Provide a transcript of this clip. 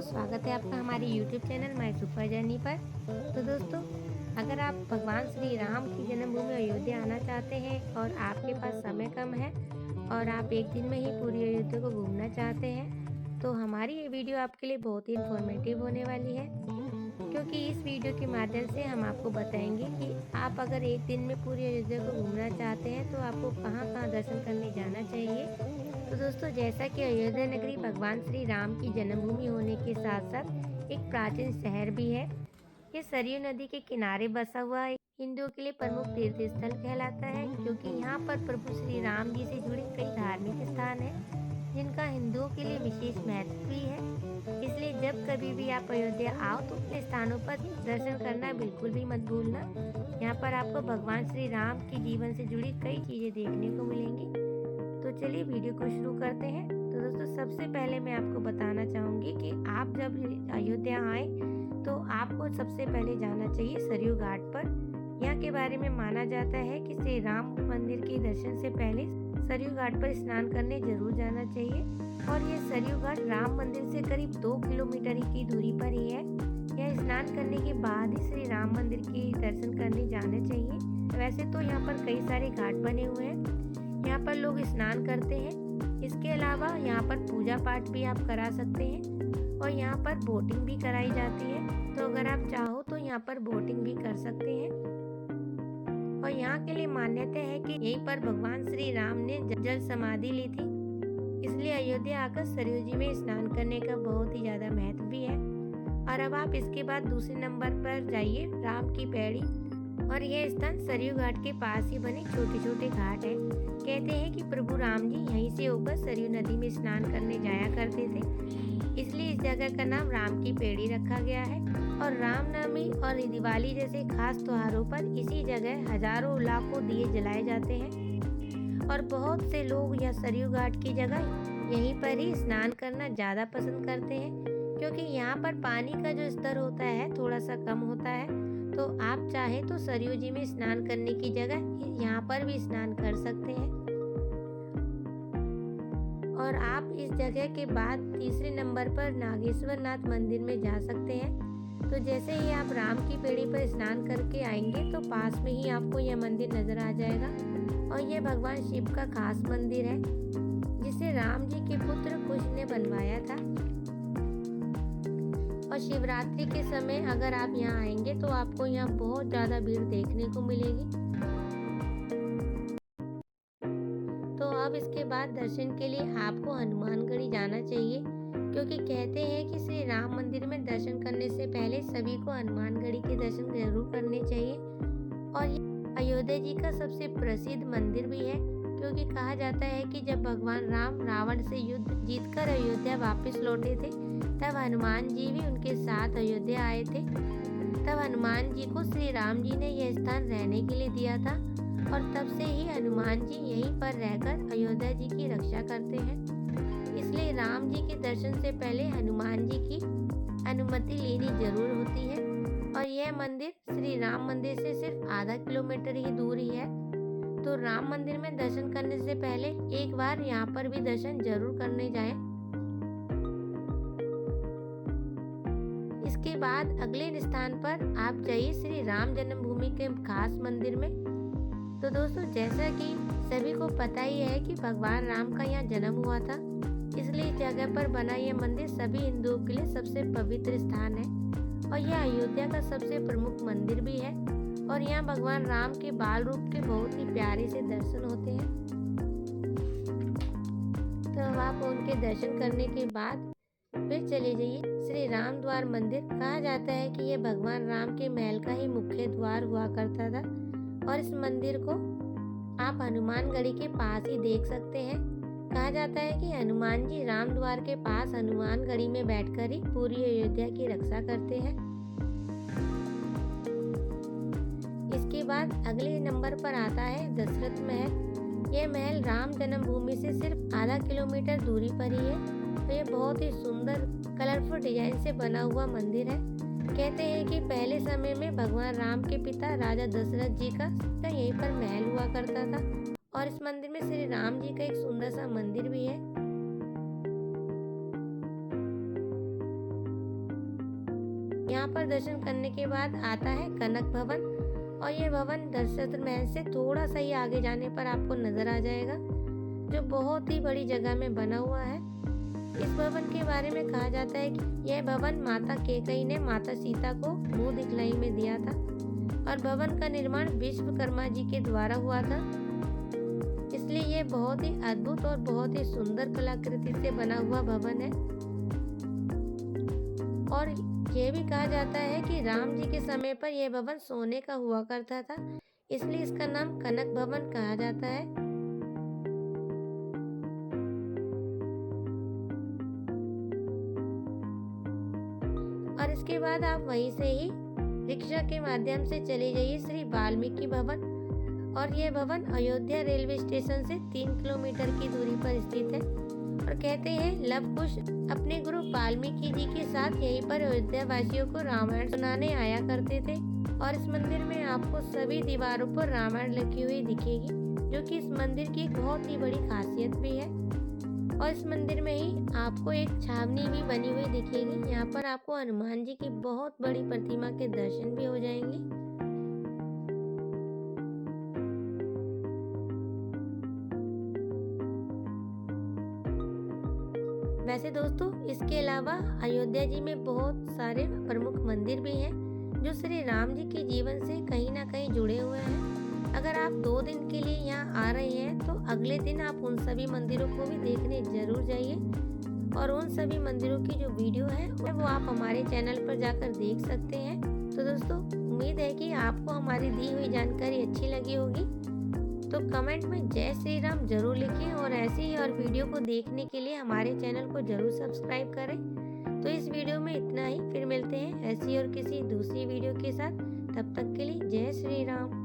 स्वागत है आपका हमारे YouTube channel my super journey पर। तो दोस्तों, अगर आप भगवान श्री राम की जन्मभूमि अयोध्या आना चाहते हैं और आपके पास समय कम है और आप एक दिन में ही पूरी अयोध्या को घूमना चाहते हैं, तो हमारी ये वीडियो आपके लिए बहुत ही इन्फॉर्मेटिव होने वाली है। क्योंकि इस वीडियो के माध्यम से हम आपको बताएंगे कि आप अगर एक दिन में पूरी अयोध्या को घूमना चाहते हैं तो आपको कहाँ-कहाँ दर्शन करने जाना चाहिए। तो दोस्तों, जैसा कि अयोध्या नगरी भगवान श्री राम की जन्मभूमि होने के साथ साथ एक प्राचीन शहर भी है। ये सरयू नदी के किनारे बसा हुआ हिंदुओं के लिए प्रमुख तीर्थ स्थल कहलाता है, क्योंकि यहाँ पर प्रभु श्री राम जी से जुड़े कई धार्मिक स्थान हैं जिनका हिंदुओं के लिए विशेष महत्व भी है। इसलिए जब कभी भी आप अयोध्या आओ तो इन स्थानों पर दर्शन करना बिल्कुल भी मत भूलना। यहाँ पर आपको भगवान श्री राम के जीवन से जुड़ी कई चीजें देखने को मिलेंगी। तो चलिए वीडियो को शुरू करते हैं। तो दोस्तों, सबसे पहले मैं आपको बताना चाहूँगी कि आप जब अयोध्या आए तो आपको सबसे पहले जाना चाहिए सरयू घाट पर। यहाँ के बारे में माना जाता है कि श्री राम मंदिर के दर्शन से पहले सरयू घाट पर स्नान करने जरूर जाना चाहिए। और ये सरयू घाट राम मंदिर से करीब 2 किलोमीटर की दूरी पर ही है। यह स्नान करने के बाद ही श्री राम मंदिर के दर्शन करने जाना चाहिए। वैसे तो यहाँ पर कई सारे घाट बने हुए हैं, यहाँ पर लोग स्नान करते हैं। इसके अलावा यहाँ पर पूजा पाठ भी आप करा सकते हैं और यहाँ पर बोटिंग भी कराई जाती है। तो अगर आप चाहो तो यहाँ पर बोटिंग भी कर सकते हैं। और यहाँ के लिए मान्यता है कि यहीं पर भगवान श्री राम ने जल समाधि ली थी, इसलिए अयोध्या आकर सरयू जी में स्नान करने का बहुत ही ज्यादा महत्व भी है। और अब आप इसके बाद दूसरे नंबर पर जाइए राम की पैड़ी। और यह स्थान सरयू घाट के पास ही बने छोटे छोटे घाट है। कहते हैं कि प्रभु राम जी यहीं से होकर सरयू नदी में स्नान करने जाया करते थे, इसलिए इस जगह का नाम राम की पेड़ी रखा गया है। और रामनवमी और दिवाली जैसे खास त्योहारों पर इसी जगह हजारों लाखों दिए जलाए जाते हैं। और बहुत से लोग यह सरयू घाट की जगह यहीं पर ही स्नान करना ज्यादा पसंद करते हैं, क्योंकि यहाँ पर पानी का जो स्तर होता है थोड़ा सा कम होता है। तो आप चाहे तो सरयू जी में स्नान करने की जगह यहाँ पर भी स्नान कर सकते हैं। और आप इस जगह के बाद तीसरे नंबर पर नागेश्वर नाथ मंदिर में जा सकते हैं। तो जैसे ही आप राम की पेड़ी पर स्नान करके आएंगे तो पास में ही आपको यह मंदिर नजर आ जाएगा। और यह भगवान शिव का खास मंदिर है, जिसे राम जी के पुत्र कुश ने बनवाया था। और शिवरात्रि के समय अगर आप यहाँ आएंगे तो आपको यहाँ बहुत ज्यादा भीड़ देखने को मिलेगी। तो अब इसके बाद दर्शन के लिए आपको हनुमानगढ़ी जाना चाहिए, क्योंकि कहते हैं कि श्री राम मंदिर में दर्शन करने से पहले सभी को हनुमानगढ़ी के दर्शन जरूर करने चाहिए। और ये अयोध्या जी का सबसे प्रसिद्ध मंदिर भी है, क्योंकि कहा जाता है कि जब भगवान राम रावण से युद्ध जीतकर अयोध्या वापस लौटे थे, तब हनुमान जी भी उनके साथ अयोध्या आए थे। तब हनुमान जी को श्री राम जी ने यह स्थान रहने के लिए दिया था, और तब से ही हनुमान जी यहीं पर रहकर अयोध्या जी की रक्षा करते हैं। इसलिए राम जी के दर्शन से पहले हनुमान जी की अनुमति लेनी जरूर होती है। और यह मंदिर श्री राम मंदिर से सिर्फ आधा किलोमीटर ही दूर ही है। तो राम मंदिर में दर्शन करने से पहले एक बार यहाँ पर भी दर्शन जरूर करने जाएं। इसके बाद अगले स्थान पर आप जाइए श्री राम जन्मभूमि के खास मंदिर में। तो दोस्तों, जैसा कि सभी को पता ही है कि भगवान राम का यहाँ जन्म हुआ था, इसलिए इस जगह पर बना यह मंदिर सभी हिंदुओं के लिए सबसे पवित्र स्थान है। और यह अयोध्या का सबसे प्रमुख मंदिर भी है। और यहाँ भगवान राम के बाल रूप के बहुत ही प्यारे से दर्शन होते हैं। तो अब आप उनके दर्शन करने के बाद फिर चले जाइए श्री राम द्वार मंदिर। कहा जाता है कि यह भगवान राम के महल का ही मुख्य द्वार हुआ करता था। और इस मंदिर को आप हनुमानगढ़ी के पास ही देख सकते हैं। कहा जाता है कि हनुमान जी राम द्वार के पास हनुमानगढ़ी में बैठकर ही पूरी अयोध्या की रक्षा करते हैं। इसके बाद अगले नंबर पर आता है दशरथ महल। यह महल राम जन्मभूमि से सिर्फ आधा किलोमीटर दूरी पर ही है। तो ये बहुत ही सुंदर कलरफुल डिजाइन से बना हुआ मंदिर है। कहते हैं कि पहले समय में भगवान राम के पिता राजा दशरथ जी का यहीं पर महल हुआ करता था। और इस मंदिर में श्री राम जी का एक सुंदर सा मंदिर भी है। पर दर्शन करने के बाद आता है कनक भवन, और यह भवन दशरथ महल से थोड़ा सा ही आगे जाने पर आपको नजर आ जाएगा, जो बहुत ही बड़ी जगह में बना हुआ है। इस भवन के बारे में कहा जाता है कि यह भवन माता कैकेयी ने माता सीता को मुंह दिखलाई में दिया था, और भवन का निर्माण विश्वकर्मा जी के द्वारा हुआ था। इसलिए यह बहुत ही अद्भुत और बहुत ही सुंदर कलाकृति से बना हुआ भवन है। और यह भी कहा जाता है कि राम जी के समय पर यह भवन सोने का हुआ करता था, इसलिए इसका नाम कनक भवन कहा जाता है। और इसके बाद आप वहीं से ही रिक्शा के माध्यम से चले जाइए श्री वाल्मीकि भवन, और यह भवन अयोध्या रेलवे स्टेशन से 3 किलोमीटर की दूरी पर स्थित है। और कहते हैं लव कुश अपने गुरु वाल्मीकि जी के साथ यहीं पर अयोध्या वासियों को रामायण सुनाने आया करते थे। और इस मंदिर में आपको सभी दीवारों पर रामायण लिखी हुई दिखेगी, जो कि इस मंदिर की एक बहुत ही बड़ी खासियत भी है। और इस मंदिर में ही आपको एक छावनी भी बनी हुई दिखेगी। यहाँ पर आपको हनुमान जी की बहुत बड़ी प्रतिमा के दर्शन भी हो जाएंगे। वैसे दोस्तों, इसके अलावा अयोध्या जी में बहुत सारे प्रमुख मंदिर भी हैं, जो श्री राम जी के जीवन से कहीं ना कहीं जुड़े हुए हैं। अगर आप 2 दिन के लिए यहाँ आ रहे हैं तो अगले दिन आप उन सभी मंदिरों को भी देखने जरूर जाइए, और उन सभी मंदिरों की जो वीडियो है वो आप हमारे चैनल पर जाकर देख सकते हैं। तो दोस्तों, उम्मीद है कि आपको हमारी दी हुई जानकारी अच्छी लगी होगी। तो कमेंट में जय श्री राम जरूर लिखें, और ऐसे ही और वीडियो को देखने के लिए हमारे चैनल को जरूर सब्सक्राइब करें। तो इस वीडियो में इतना ही, फिर मिलते हैं ऐसी और किसी दूसरी वीडियो के साथ। तब तक के लिए जय श्री राम।